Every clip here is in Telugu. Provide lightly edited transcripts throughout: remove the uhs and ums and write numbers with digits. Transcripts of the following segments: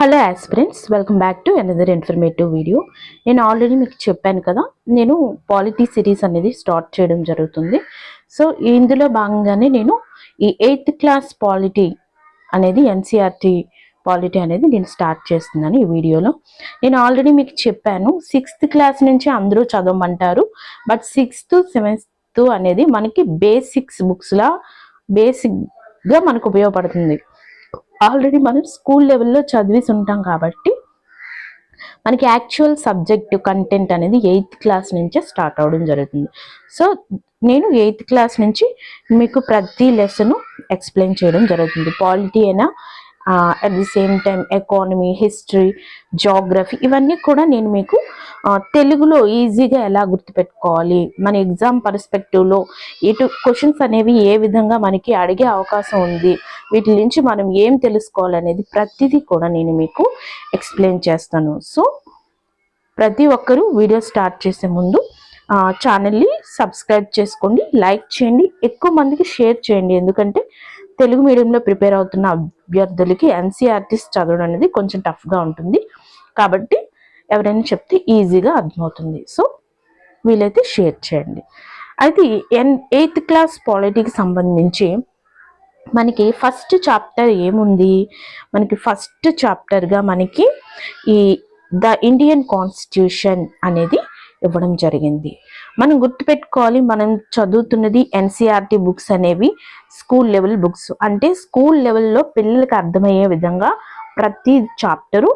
Hello aspirants, welcome back to another informative video. నేను ఆల్రెడీ మీకు చెప్పాను కదా, నేను పాలిటీ సిరీస్ అనేది స్టార్ట్ చేయడం జరుగుతుంది. సో ఇందులో భాగంగానే నేను ఈ 8th క్లాస్ పాలిటీ అనేది ఎన్సీఆర్టీ పాలిటీ అనేది నేను స్టార్ట్ చేస్తున్నాను ఈ వీడియోలో. నేను ఆల్రెడీ మీకు చెప్పాను 6th క్లాస్ నుంచి అందరూ చదవమంటారు, బట్ 6th 7th అనేది మనకి బేసిక్స్ బుక్స్లా బేసిక్గా మనకు ఉపయోగపడుతుంది. ఆల్రెడీ మనం స్కూల్ లెవెల్లో చదివేసి ఉంటాం కాబట్టి మనకి యాక్చువల్ సబ్జెక్ట్ కంటెంట్ అనేది 8th క్లాస్ నుంచే స్టార్ట్ అవడం జరుగుతుంది. సో నేను 8th క్లాస్ నుంచి మీకు ప్రతి లెసన్ ఎక్స్ప్లెయిన్ చేయడం జరుగుతుంది. పాలిటీ అయినా at the same time economy, history, geography ఇవన్నీ కూడా నేను మీకు తెలుగులో ఈజీగా ఎలా గుర్తుపెట్టుకోవాలి, మన ఎగ్జామ్ పర్స్పెక్టివ్లో ఇటు క్వశ్చన్స్ అనేవి ఏ విధంగా మనకి అడిగే అవకాశం ఉంది, వీటి నుంచి మనం ఏం తెలుసుకోవాలనేది ప్రతిదీ కూడా నేను మీకు ఎక్స్ప్లెయిన్ చేస్తాను. సో ప్రతి ఒక్కరూ వీడియో స్టార్ట్ చేసే ముందు ఛానల్ని సబ్స్క్రైబ్ చేసుకోండి, లైక్ చేయండి, ఎక్కువ మందికి షేర్ చేయండి. ఎందుకంటే తెలుగు మీడియంలో ప్రిపేర్ అవుతున్న అభ్యర్థులకి ఎన్సీఆర్టీస్ చదవడం అనేది కొంచెం టఫ్గా ఉంటుంది కాబట్టి ఎవరైనా చెప్తే ఈజీగా అర్థమవుతుంది. సో వీలైతే షేర్ చేయండి. అయితే 8th క్లాస్ పాలిటీకి సంబంధించి మనకి ఫస్ట్ చాప్టర్ ఏముంది, మనకి ఫస్ట్ చాప్టర్గా మనకి ఈ ద ఇండియన్ కాన్స్టిట్యూషన్ అనేది ఇవ్వడం జరిగింది. మనం గుర్తుపెట్టుకోవాలి, మనం చదువుతున్నది ఎన్సీఆర్టీ బుక్స్ అనేవి స్కూల్ లెవెల్ బుక్స్. అంటే స్కూల్ లెవెల్లో పిల్లలకి అర్థమయ్యే విధంగా ప్రతి చాప్టరు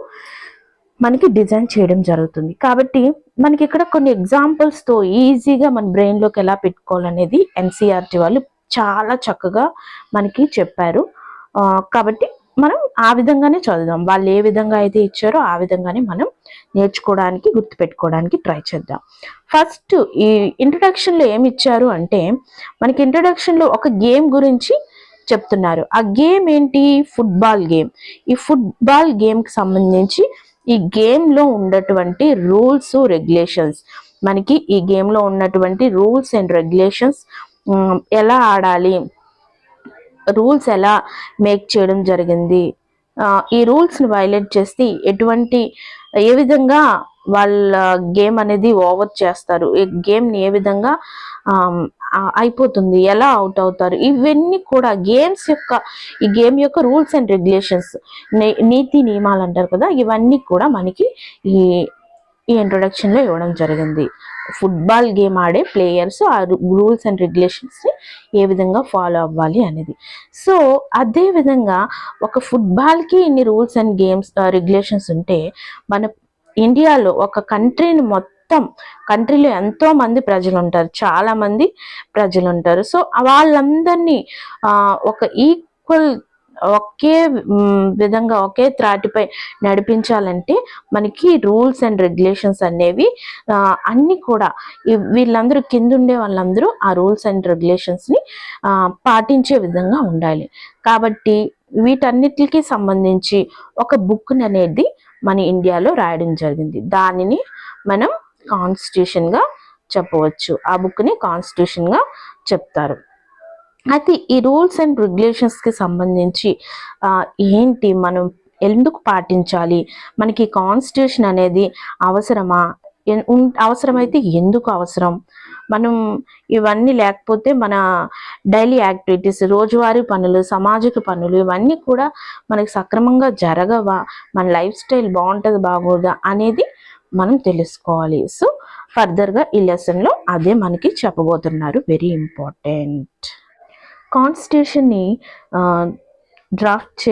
మనకి డిజైన్ చేయడం జరుగుతుంది. కాబట్టి మనకి ఇక్కడ కొన్ని ఎగ్జాంపుల్స్తో ఈజీగా మన బ్రెయిన్లోకి ఎలా పెట్టుకోవాలనేది ఎన్సీఆర్టీ వాళ్ళు చాలా చక్కగా మనకి చెప్పారు. కాబట్టి మనం ఆ విధంగానే చదువుదాం. వాళ్ళు ఏ విధంగా అయితే ఇచ్చారో ఆ విధంగానే మనం నేర్చుకోవడానికి, గుర్తుపెట్టుకోవడానికి ట్రై చేద్దాం. ఫస్ట్ ఈ ఇంట్రొడక్షన్లో ఏమి ఇచ్చారు అంటే, మనకి ఇంట్రొడక్షన్లో ఒక గేమ్ గురించి చెప్తున్నారు. ఆ గేమ్ ఏంటి? Football game. ఈ ఫుట్బాల్ గేమ్కి సంబంధించి ఈ గేమ్లో ఉన్నటువంటి రూల్స్, రెగ్యులేషన్స్, మనకి ఈ గేమ్లో ఉన్నటువంటి రూల్స్ అండ్ రెగ్యులేషన్స్, ఎలా ఆడాలి, రూల్స్ ఎలా మేక్ చేయడం జరిగింది, ఈ రూల్స్ని వైలేట్ చేస్తే ఏ విధంగా వాళ్ళ గేమ్ అనేది ఓవర్ చేస్తారు, ఈ గేమ్ని ఏ విధంగా అయిపోతుంది, ఎలా అవుట్ అవుతారు, ఇవన్నీ కూడా ఈ గేమ్ యొక్క రూల్స్ అండ్ రెగ్యులేషన్స్, నీతి నియమాలు అంటారు కదా, ఇవన్నీ కూడా మనకి ఈ ఇంట్రొడక్షన్లో ఇవ్వడం జరిగింది. ఫుట్బాల్ గేమ్ ఆడే ప్లేయర్స్ ఆ రూల్స్ అండ్ రెగ్యులేషన్స్ని ఏ విధంగా ఫాలో అవ్వాలి అనేది. సో అదే విధంగా ఒక ఫుట్బాల్కి ఇన్ని రూల్స్ అండ్ రెగ్యులేషన్స్ ఉంటే, మన ఇండియాలో ఒక కంట్రీలో ఎంతో మంది ప్రజలు ఉంటారు, చాలా మంది ప్రజలు ఉంటారు. సో వాళ్ళందరినీ ఒక ఈక్వల్, ఒకే విధంగా ఒకే త్రాటిపై నడిపించాలంటే మనకి రూల్స్ అండ్ రెగ్యులేషన్స్ అనేవి అన్నీ కూడా వీళ్ళందరూ కింద ఉండే వాళ్ళందరూ ఆ రూల్స్ అండ్ రెగ్యులేషన్స్ని పాటించే విధంగా ఉండాలి. కాబట్టి వీటన్నిటికి సంబంధించి ఒక బుక్ అనేది మన ఇండియాలో రాయడం జరిగింది. దానిని మనం కాన్స్టిట్యూషన్గా చెప్పవచ్చు. ఆ బుక్ని కాన్స్టిట్యూషన్గా చెప్తారు. అయితే ఈ రూల్స్ అండ్ రెగ్యులేషన్స్కి సంబంధించి ఏంటి, మనం ఎందుకు పాటించాలి, మనకి కాన్స్టిట్యూషన్ అనేది అవసరమా, అవసరమైతే ఎందుకు అవసరం, మనం ఇవన్నీ లేకపోతే మన డైలీ యాక్టివిటీస్, రోజువారీ పనులు, సామాజిక పనులు ఇవన్నీ కూడా మనకి సక్రమంగా జరగవా, మన లైఫ్ స్టైల్ బాగుంటుంది బాగోదా అనేది మనం తెలుసుకోవాలి. సో ఫర్దర్గా ఈ లెసన్లో అదే మనకి చెప్పబోతున్నారు. Very important. కాన్స్టిట్యూషన్ని డ్రాఫ్ట్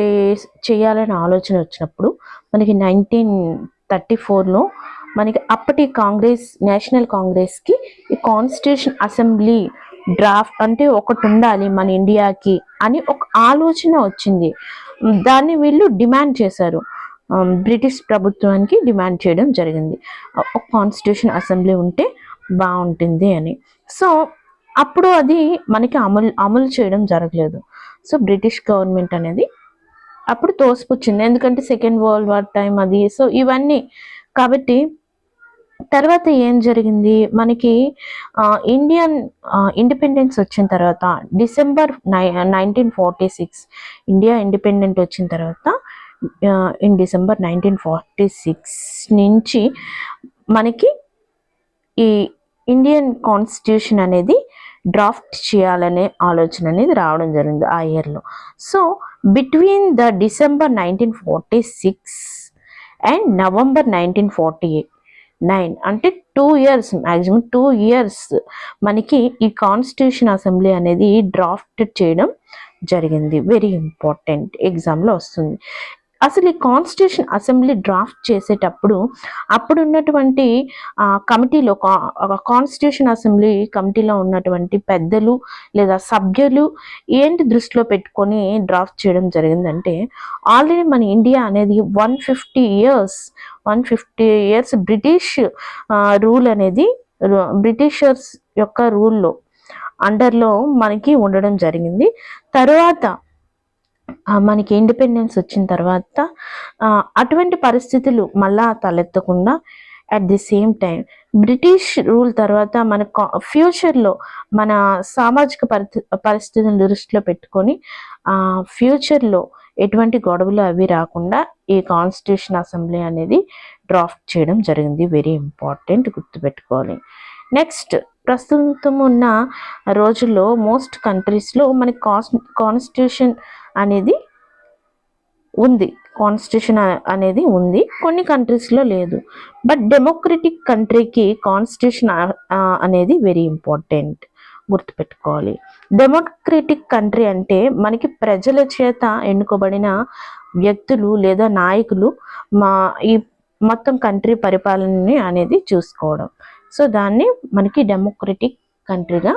చేయాలనే ఆలోచన వచ్చినప్పుడు మనకి 1934లో మనకి అప్పటి నేషనల్ కాంగ్రెస్కి ఈ కాన్స్టిట్యూషన్ అసెంబ్లీ డ్రాఫ్ట్ అంటే ఒకటి ఉండాలి మన ఇండియాకి అని ఒక ఆలోచన వచ్చింది. దాన్ని వీళ్ళు డిమాండ్ చేశారు, బ్రిటిష్ ప్రభుత్వానికి డిమాండ్ చేయడం జరిగింది, ఒక కాన్స్టిట్యూషన్ అసెంబ్లీ ఉంటే బాగుంటుంది అని. సో అప్పుడు అది మనకి అమలు చేయడం జరగలేదు. సో బ్రిటిష్ గవర్నమెంట్ అనేది అప్పుడు తోసిపుచ్చింది, ఎందుకంటే సెకండ్ వరల్డ్ వార్ టైం అది. సో ఇవన్నీ కాబట్టి తర్వాత ఏం జరిగింది, మనకి ఇండియన్ ఇండిపెండెన్స్ వచ్చిన తర్వాత డిసెంబర్ 1946 ఇండియా ఇండిపెండెంట్ వచ్చిన తర్వాత ఇన్ డిసెంబర్ 1946 నుంచి మనకి ఈ ఇండియన్ కాన్స్టిట్యూషన్ అనేది డ్రాఫ్ట్ చేయాలనే ఆలోచన అనేది రావడం జరిగింది ఆ ఇయర్లో. So between the December 1946 and November 1949 అంటే 2 years, మ్యాక్సిమం 2 years మనకి ఈ కాన్స్టిట్యూషన్ అసెంబ్లీ అనేది డ్రాఫ్ట్ చేయడం జరిగింది. వెరీ ఇంపార్టెంట్, ఎగ్జామ్లో వస్తుంది. అసలు ఈ కాన్స్టిట్యూషన్ అసెంబ్లీ డ్రాఫ్ట్ చేసేటప్పుడు అప్పుడు ఉన్నటువంటి కమిటీలో, కాన్స్టిట్యూషన్ అసెంబ్లీ కమిటీలో ఉన్నటువంటి పెద్దలు లేదా సభ్యులు ఏంటి దృష్టిలో పెట్టుకొని డ్రాఫ్ట్ చేయడం జరిగిందంటే, ఆల్రెడీ మన ఇండియా అనేది 150 years బ్రిటిష్ రూల్ అనేది, బ్రిటిషర్స్ యొక్క రూల్లో అండర్లో మనకి ఉండడం జరిగింది. తర్వాత మనకి ఇండిపెండెన్స్ వచ్చిన తర్వాత అటువంటి పరిస్థితులు మళ్ళా తలెత్తకుండా, at the same time British rule తర్వాత మన ఫ్యూచర్లో మన సామాజిక పరిస్థితులను దృష్టిలో పెట్టుకొని ఫ్యూచర్లో ఎటువంటి గొడవలు అవి రాకుండా ఈ కాన్స్టిట్యూషన్ అసెంబ్లీ అనేది డ్రాఫ్ట్ చేయడం జరిగింది. వెరీ ఇంపార్టెంట్, గుర్తుపెట్టుకోవాలి. నెక్స్ట్, ప్రస్తుతం ఉన్న రోజుల్లో మోస్ట్ కంట్రీస్లో మనకి కాన్స్టిట్యూషన్ అనేది ఉంది, కొన్ని కంట్రీస్లో లేదు. బట్ డెమోక్రటిక్ కంట్రీకి కాన్స్టిట్యూషన్ అనేది వెరీ ఇంపార్టెంట్, గుర్తుపెట్టుకోవాలి. డెమోక్రటిక్ కంట్రీ అంటే మనకి ప్రజల చేత ఎన్నుకోబడిన వ్యక్తులు లేదా నాయకులు ఈ మొత్తం కంట్రీ పరిపాలనని అనేది చూసుకోవడం. సో దాన్ని మనకి డెమోక్రటిక్ కంట్రీగా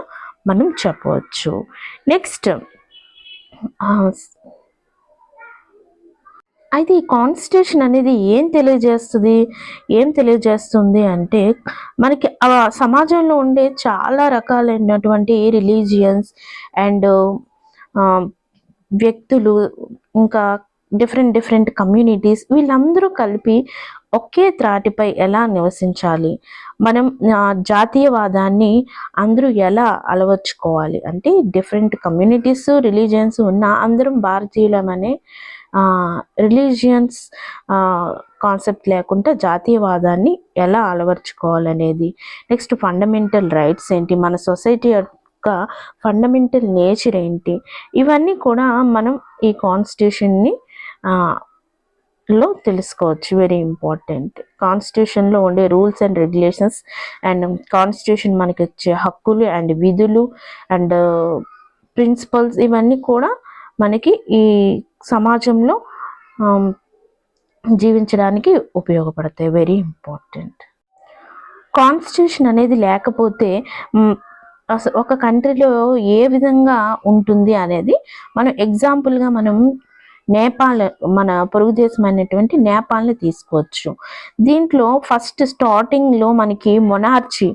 మనం చెప్పవచ్చు. నెక్స్ట్, అయితే ఈ కాన్స్టిట్యూషన్ అనేది ఏం తెలియజేస్తుంది అంటే, మనకి సమాజంలో ఉండే చాలా రకాలైనటువంటి రిలీజియన్స్ అండ్ వ్యక్తులు, ఇంకా డిఫరెంట్ కమ్యూనిటీస్, వీళ్ళందరూ కలిపి ఒకే త్రాటిపై ఎలా నివసించాలి, మనం జాతీయవాదాన్ని అందరూ ఎలా అలవర్చుకోవాలి అంటే, డిఫరెంట్ కమ్యూనిటీస్ రిలీజియన్స్ ఉన్న అందరం భారతీయులమనే రిలీజియన్స్ కాన్సెప్ట్ లేకుండా జాతీయవాదాన్ని ఎలా అలవర్చుకోవాలనేది. నెక్స్ట్, ఫండమెంటల్ రైట్స్ ఏంటి, మన సొసైటీ యొక్క ఫండమెంటల్ నేచర్ ఏంటి, ఇవన్నీ కూడా మనం ఈ కాన్స్టిట్యూషన్ని లో తెలుసుకోవచ్చు. Very important. కాన్స్టిట్యూషన్లో ఉండే rules and regulations and constitution మనకి వచ్చే హక్కులు అండ్ విధులు అండ్ ప్రిన్సిపల్స్, ఇవన్నీ కూడా మనకి ఈ సమాజంలో జీవించడానికి ఉపయోగపడతాయి. Very important. కాన్స్టిట్యూషన్ అనేది లేకపోతే ఒక కంట్రీలో ఏ విధంగా ఉంటుంది అనేది మనం ఎగ్జాంపుల్గా మనం నేపాల్, మన పొరుగు దేశం అయినటువంటి నేపాల్ని తీసుకోవచ్చు. దీంట్లో ఫస్ట్ స్టార్టింగ్లో మనకి మొనార్చీ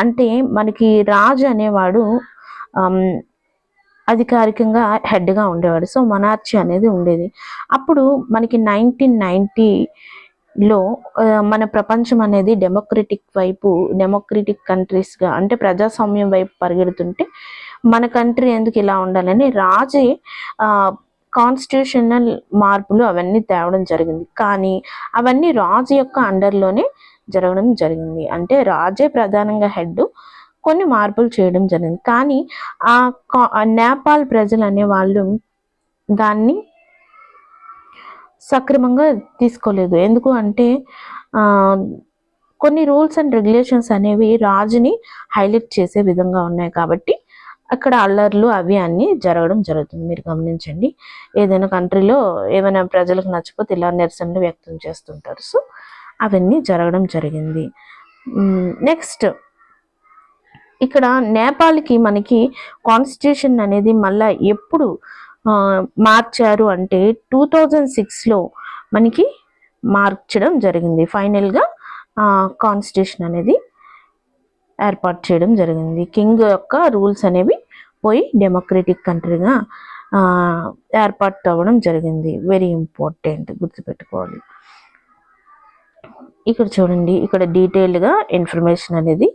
అంటే మనకి రాజు అనేవాడు అధికారికంగా హెడ్గా ఉండేవాడు. సో మొనార్చీ అనేది ఉండేది. అప్పుడు మనకి 1990లో మన ప్రపంచం అనేది డెమోక్రటిక్ కంట్రీస్గా అంటే ప్రజాస్వామ్యం వైపు పరిగెడుతుంటే, మన కంట్రీ ఎందుకు ఇలా ఉండాలని రాజే కాన్స్టిట్యూషనల్ మార్పులు అవన్నీ తేవడం జరిగింది. కానీ అవన్నీ రాజు యొక్క అండర్లోనే జరగడం జరిగింది. అంటే రాజే ప్రధానంగా హెడ్, కొన్ని మార్పులు చేయడం జరిగింది. కానీ నేపాల్ ప్రజలు అనేవాళ్ళు దాన్ని సక్రమంగా తీసుకోలేదు. ఎందుకు అంటే కొన్ని రూల్స్ అండ్ రెగ్యులేషన్స్ అనేవి రాజుని హైలైట్ చేసే విధంగా ఉన్నాయి కాబట్టి అక్కడ అల్లర్లు అవి అన్నీ జరగడం జరుగుతుంది. మీరు గమనించండి, ఏదైనా కంట్రీలో ఏమైనా ప్రజలకు నచ్చకపోతే ఇలా నిరసనలు వ్యక్తం చేస్తుంటారు. సో అవన్నీ జరగడం జరిగింది. నెక్స్ట్, ఇక్కడ నేపాల్కి మనకి కాన్స్టిట్యూషన్ అనేది మళ్ళీ ఎప్పుడు మార్చారు అంటే 2006లో మనకి మార్చడం జరిగింది. ఫైనల్గా కాన్స్టిట్యూషన్ అనేది ఏర్పాటు చేయడం జరిగింది. కింగ్ యొక్క రూల్స్ అనేవి పోయి డెమోక్రటిక్ కంట్రీగా ఏర్పాటు అవ్వడం జరిగింది. వెరీ ఇంపార్టెంట్, గుర్తుపెట్టుకోవాలి. ఇక్కడ చూడండి, ఇక్కడ డీటెయిల్డ్గా ఇన్ఫర్మేషన్ అనేది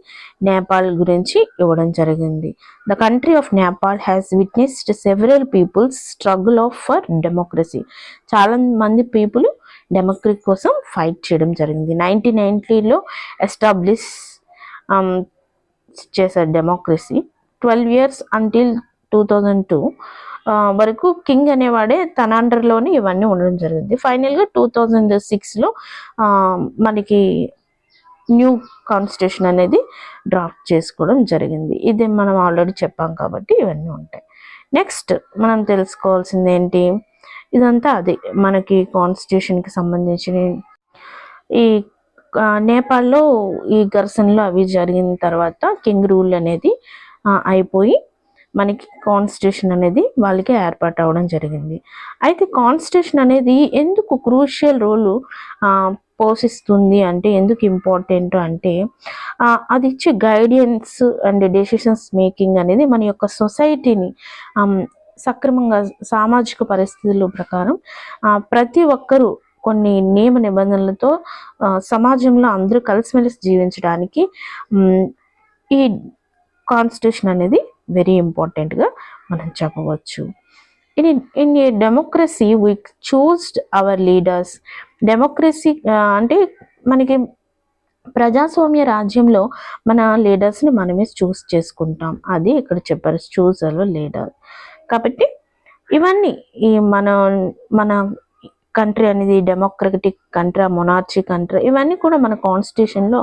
నేపాల్ గురించి ఇవ్వడం జరిగింది. The country of Nepal has witnessed several people's struggle for democracy. చాలా మంది పీపుల్ డెమోక్రసీ కోసం ఫైట్ చేయడం జరిగింది. 1990లో ఎస్టాబ్లిష్ చేశారు డెమోక్రసీ. 12 years until 2002 వరకు కింగ్ అనేవాడే తన అండర్లోనే ఇవన్నీ ఉండడం జరిగింది. ఫైనల్గా 2006లో మనకి న్యూ కాన్స్టిట్యూషన్ అనేది డ్రాఫ్ట్ చేసుకోవడం జరిగింది. ఇది మనం ఆల్రెడీ చెప్పాం కాబట్టి ఇవన్నీ ఉంటాయి. నెక్స్ట్ మనం తెలుసుకోవాల్సింది ఏంటి, ఇదంతా అదే మనకి కాన్స్టిట్యూషన్కి సంబంధించిన. ఈ నేపాల్లో ఈ ఘర్షణలు అవి జరిగిన తర్వాత కింగ్ రూల్ అనేది అయిపోయి మనకి కాన్స్టిట్యూషన్ అనేది వాళ్ళకి ఏర్పాటు అవ్వడం జరిగింది. అయితే కాన్స్టిట్యూషన్ అనేది ఎందుకు క్రూషియల్ రోలు పోషిస్తుంది అంటే, ఎందుకు ఇంపార్టెంట్ అంటే, అది ఇచ్చే గైడెన్స్ అండ్ డెసిషన్స్ మేకింగ్ అనేది మన యొక్క సొసైటీని సక్రమంగా సామాజిక పరిస్థితుల ప్రకారం ప్రతి ఒక్కరూ కొన్ని నియమ నిబంధనలతో సమాజంలో అందరూ కలిసిమెలిసి జీవించడానికి ఈ కాన్స్టిట్యూషన్ అనేది వెరీ ఇంపార్టెంట్గా మనం చెప్పవచ్చు. In a democracy we చూస్డ్ hour leaders. Democracy అంటే మనకి ప్రజాస్వామ్య రాజ్యంలో మన లీడర్స్ని మనమే చూస్ చేసుకుంటాం. అది ఇక్కడ చెప్పారు, చూస్ అవర్ లీడర్. కాబట్టి ఇవన్నీ ఈ మన కంట్రీ అనేది డెమోక్రటిక్ కంట్రీ, మొనార్చీ కంట్రీ, ఇవన్నీ కూడా మన కాన్స్టిట్యూషన్లో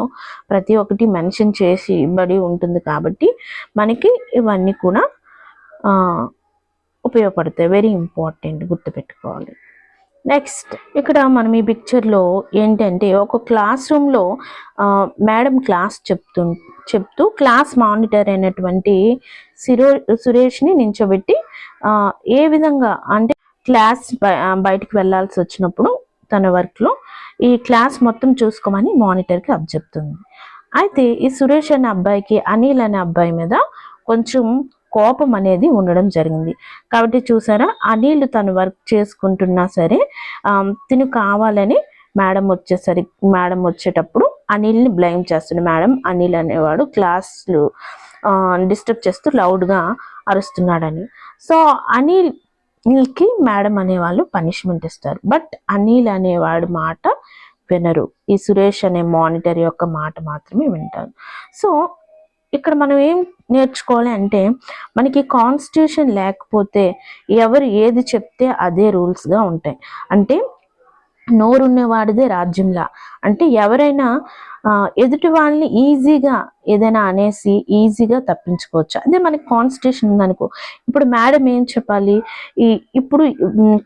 ప్రతి ఒక్కటి మెన్షన్ చేసి ఇవ్వబడి ఉంటుంది. కాబట్టి మనకి ఇవన్నీ కూడా ఉపయోగపడతాయి. వెరీ ఇంపార్టెంట్, గుర్తుపెట్టుకోవాలి. నెక్స్ట్ ఇక్కడ మనం ఈ పిక్చర్లో ఏంటంటే, ఒక క్లాస్ రూమ్లో మేడం క్లాస్ చెప్తూ క్లాస్ మానిటర్ అయినటువంటి సురేష్ని నించోబెట్టి ఏ విధంగా అంటే క్లాస్ బయటికి వెళ్ళాల్సి వచ్చినప్పుడు తన వర్క్లో ఈ క్లాస్ మొత్తం చూసుకోమని మానిటర్కి చెప్తుంది. అయితే ఈ సురేష్ అనే అబ్బాయికి అనిల్ అనే అబ్బాయి మీద కొంచెం కోపం అనేది ఉండడం జరిగింది. కాబట్టి చూసారా, అనిల్ తను వర్క్ చేసుకుంటున్నా సరే తిను కావాలని మేడం వచ్చేటప్పుడు అనిల్ని బ్లేమ్ చేస్తుంది. మేడం అనిల్ అనేవాడు క్లాస్లు డిస్టర్బ్ చేస్తూ లౌడ్గా అరుస్తున్నాడని. సో అనిల్కి మేడం అనేవాళ్ళు పనిష్మెంట్ ఇస్తారు. బట్ అనిల్ అనేవాడు మాట వినరు. ఈ సురేష్ అనే మానిటర్ యొక్క మాట మాత్రమే వింటారు. సో ఇక్కడ మనం ఏం నేర్చుకోవాలి అంటే, మనకి కాన్స్టిట్యూషన్ లేకపోతే ఎవరు ఏది చెప్తే అదే రూల్స్గా ఉంటాయి. అంటే నోరున్నవాడిదే రాజ్యంలా. అంటే ఎవరైనా ఎదుటి వాళ్ళని ఈజీగా ఏదైనా అనేసి ఈజీగా తప్పించుకోవచ్చు. అదే మనకి కాన్స్టిట్యూషన్ ఉందనుకో, ఇప్పుడు మేడం ఏం చెప్పాలి, ఇప్పుడు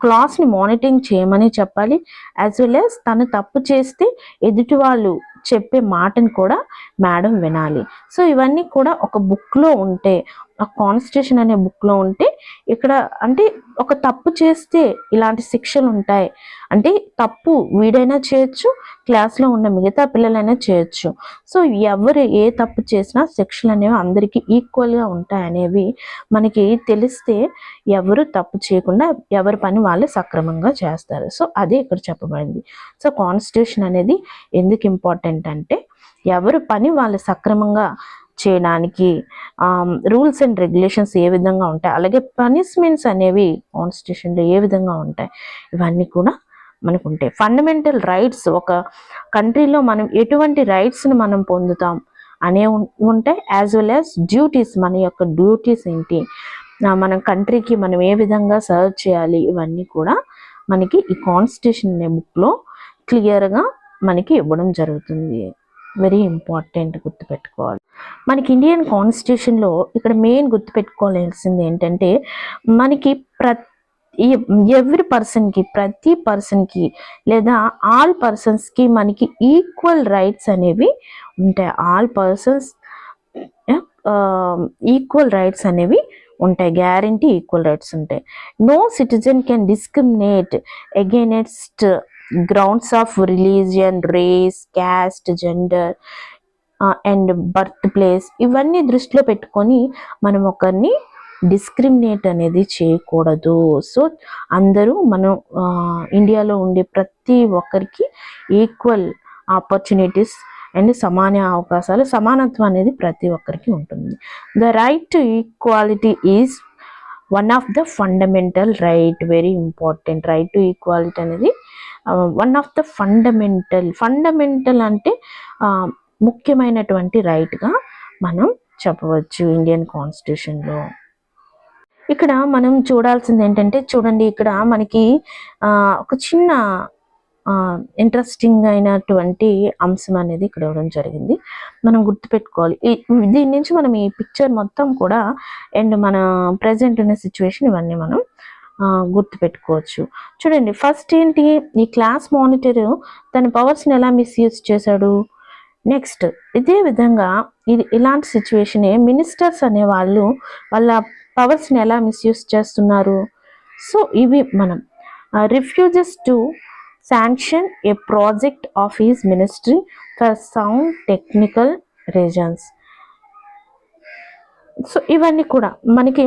క్లాస్ని మానిటరింగ్ చేయమని చెప్పాలి. యాజ్ వెల్ యాజ్ తను తప్పు చేస్తే ఎదుటి వాళ్ళు చెప్పే మాటను కూడా మేడం వినాలి. సో ఇవన్నీ కూడా ఒక బుక్లో ఉంటే, ఆ కాన్స్టిట్యూషన్ అనే బుక్లో ఉంటే, ఇక్కడ అంటే ఒక తప్పు చేస్తే ఇలాంటి శిక్షలు ఉంటాయి. అంటే తప్పు వీడైనా చేయొచ్చు, క్లాస్లో ఉన్న మిగతా పిల్లలైనా చేయొచ్చు. సో ఎవరు ఏ తప్పు చేసినా శిక్షలు అనేవి అందరికీ ఈక్వల్గా ఉంటాయి అనేవి మనకి తెలిస్తే ఎవరు తప్పు చేయకుండా ఎవరి పని వాళ్ళు సక్రమంగా చేస్తారు. సో అదే ఇక్కడ చెప్పబడింది. సో కాన్స్టిట్యూషన్ అనేది ఎందుకు ఇంపార్టెంట్ అంటే, ఎవరు పని వాళ్ళు సక్రమంగా చేయడానికి రూల్స్ అండ్ రెగ్యులేషన్స్ ఏ విధంగా ఉంటాయి, అలాగే పనిష్మెంట్స్ అనేవి కాన్స్టిట్యూషన్లో ఏ విధంగా ఉంటాయి, ఇవన్నీ కూడా మనకు ఉంటాయి. ఫండమెంటల్ రైట్స్, ఒక కంట్రీలో మనం ఎటువంటి రైట్స్ని మనం పొందుతాం అనే ఉంటాయి. యాజ్ వెల్ యాజ్ డ్యూటీస్, మన యొక్క డ్యూటీస్ ఏంటి, మన కంట్రీకి మనం ఏ విధంగా సర్వ్ చేయాలి, ఇవన్నీ కూడా మనకి ఈ కాన్స్టిట్యూషన్ అనే బుక్లో క్లియర్గా మనకి ఇవ్వడం జరుగుతుంది. వెరీ ఇంపార్టెంట్, గుర్తుపెట్టుకోవాలి. మనకి ఇండియన్ కాన్స్టిట్యూషన్లో ఇక్కడ మెయిన్ గుర్తుపెట్టుకోవాల్సింది ఏంటంటే, మనకి ప్రతి పర్సన్కి లేదా ఆల్ పర్సన్స్కి మనకి ఈక్వల్ రైట్స్ అనేవి ఉంటాయి. ఆల్ పర్సన్స్ ఈక్వల్ రైట్స్ అనేవి ఉంటాయి. గ్యారంటీ ఈక్వల్ రైట్స్ ఉంటాయి. No citizen can discriminate against grounds of religion, race, caste, gender and birth place, ఇవన్నీ దృష్టిలో పెట్టుకొని మనం ఒకరిని డిస్క్రిమినేట్ అనేది చేయకూడదు. సో అందరూ మనం ఇండియాలో ఉండే ప్రతి ఒక్కరికి ఈక్వల్ ఆపర్చునిటీస్ అండ్ సమాన అవకాశాలు, సమానత్వం అనేది ప్రతి ఒక్కరికి ఉంటుంది. The right to equality is one of the fundamental right, very important. Right to equality అనేది వన్ ఆఫ్ ద ఫండమెంటల్ అంటే ముఖ్యమైనటువంటి రైట్గా మనం చెప్పవచ్చు ఇండియన్ కాన్స్టిట్యూషన్లో. ఇక్కడ మనం చూడాల్సింది ఏంటంటే, చూడండి ఇక్కడ మనకి ఒక చిన్న ఇంట్రెస్టింగ్ అయినటువంటి అంశం అనేది ఇక్కడ ఇవ్వడం జరిగింది. మనం గుర్తుపెట్టుకోవాలి. దీని నుంచి మనం ఈ పిక్చర్ మొత్తం కూడా అండ్ మన ప్రజెంట్ ఉన్న సిచ్యువేషన్ ఇవన్నీ మనం గుర్తుపెట్టుకోవచ్చు. చూడండి, ఫస్ట్ ఏంటి, ఈ క్లాస్ మానిటర్ తన పవర్స్ని ఎలా మిస్యూజ్ చేశాడు. నెక్స్ట్ ఇదే విధంగా ఇలాంటి సిచ్యువేషనే మినిస్టర్స్ అనే వాళ్ళు వాళ్ళ పవర్స్ని ఎలా మిస్యూజ్ చేస్తున్నారు. సో ఇవి మనం refuses to sanction A project of his ministry for sound technical reasons. So ఇవన్నీ కూడా మనకి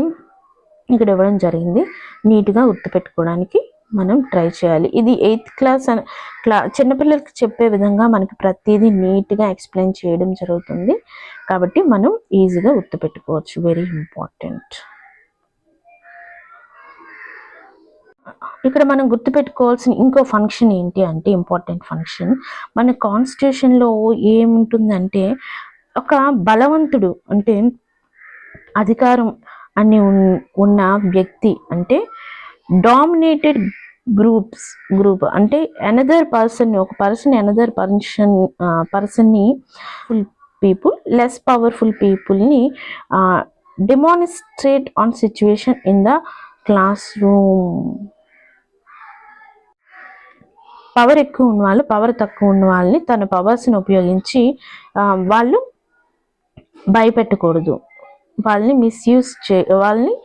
ఇక్కడ ఇవ్వడం జరిగింది. నీట్గా గుర్తుపెట్టుకోవడానికి మనం ట్రై చేయాలి. ఇది 8th క్లాస్ చిన్నపిల్లలకి చెప్పే విధంగా మనకి ప్రతిదీ నీట్గా ఎక్స్ప్లెయిన్ చేయడం జరుగుతుంది. కాబట్టి మనం ఈజీగా గుర్తుపెట్టుకోవచ్చు. Very important. ఇక్కడ మనం గుర్తుపెట్టుకోవాల్సిన ఇంకో ఫంక్షన్ ఏంటి అంటే, ఇంపార్టెంట్ ఫంక్షన్ మన కాన్స్టిట్యూషన్లో ఏముంటుందంటే, ఒక బలవంతుడు అంటే అధికారం అని ఉన్న వ్యక్తి అంటే డామినేటెడ్ గ్రూప్ అంటే ఒక పర్సన్ అనదర్ పర్సన్ని పీపుల్ లెస్ పవర్ఫుల్ పీపుల్ని demonstrate on situation in the classroom. Power ఎక్కువ ఉన్న వాళ్ళు పవర్ తక్కువ ఉన్న వాళ్ళని తన పవర్స్ని ఉపయోగించి వాళ్ళు భయపెట్టకూడదు, వాళ్ళని మిస్యూజ్ వాళ్ళని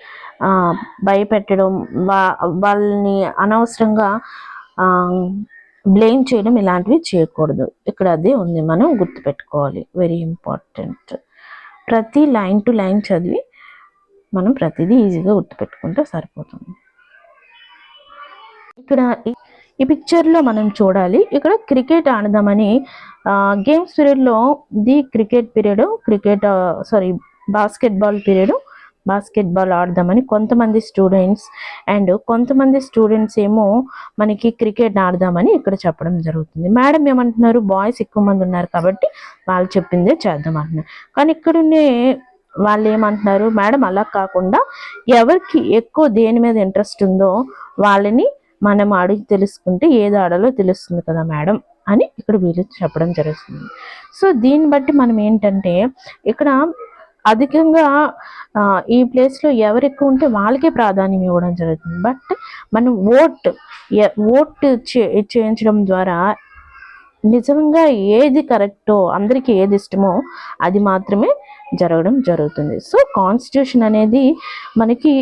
భయపెట్టడం, వాళ్ళని అనవసరంగా బ్లేమ్ చేయడం ఇలాంటివి చేయకూడదు. ఇక్కడ అదే ఉంది, మనం గుర్తుపెట్టుకోవాలి. Very important. ప్రతి లైన్ టు లైన్ చదివి మనం ప్రతిదీ ఈజీగా గుర్తుపెట్టుకుంటే సరిపోతుంది. ఇక్కడ ఈ పిక్చర్లో మనం చూడాలి, ఇక్కడ క్రికెట్ ఆడదామని గేమ్స్ పీరియడ్లో బాస్కెట్బాల్ ఆడదామని కొంతమంది స్టూడెంట్స్ ఏమో మనకి క్రికెట్ ఆడదామని ఇక్కడ చెప్పడం జరుగుతుంది. మేడం ఏమంటున్నారు, బాయ్స్ ఎక్కువ మంది ఉన్నారు కాబట్టి వాళ్ళు చెప్పిందే చేద్దాం అంటున్నారు. కానీ ఇక్కడున్నే వాళ్ళు ఏమంటున్నారు, మేడం అలా కాకుండా ఎవరికి ఎక్కువ దేని మీద ఇంట్రెస్ట్ ఉందో వాళ్ళని మనం అడిగి తెలుసుకుంటే ఏది ఆడాలో తెలుస్తుంది కదా మేడం అని ఇక్కడ వీళ్ళు చెప్పడం జరుగుతుంది. సో దీన్ని బట్టి మనం ఏంటంటే, ఇక్కడ అధికంగా ఈ ప్లేస్లో ఎవరు ఎక్కువ ఉంటే వాళ్ళకే ప్రాధాన్యం ఇవ్వడం జరుగుతుంది. బట్ మనం ఓట్ చేయించడం ద్వారా నిజంగా ఏది కరెక్టో, అందరికీ ఏది ఇష్టమో అది మాత్రమే జరగడం జరుగుతుంది. సో కాన్స్టిట్యూషన్ అనేది మనకి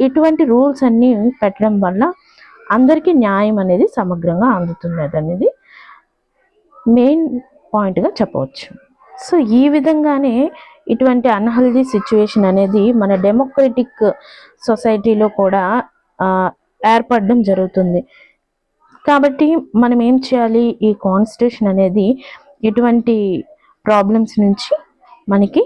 ఇటువంటి రూల్స్ అన్నీ పెట్టడం వల్ల అందరికీ న్యాయం అనేది సమగ్రంగా అందుతుంది అనేది మెయిన్ పాయింట్గా చెప్పవచ్చు. సో ఈ విధంగానే ఇటువంటి అన్హెల్దీ సిచ్యువేషన్ అనేది మన డెమోక్రటిక్ సొసైటీలో కూడా ఏర్పడడం జరుగుతుంది. కాబట్టి మనం ఏం చేయాలి, ఈ కాన్స్టిట్యూషన్ అనేది ఇటువంటి ప్రాబ్లమ్స్ నుంచి మనకి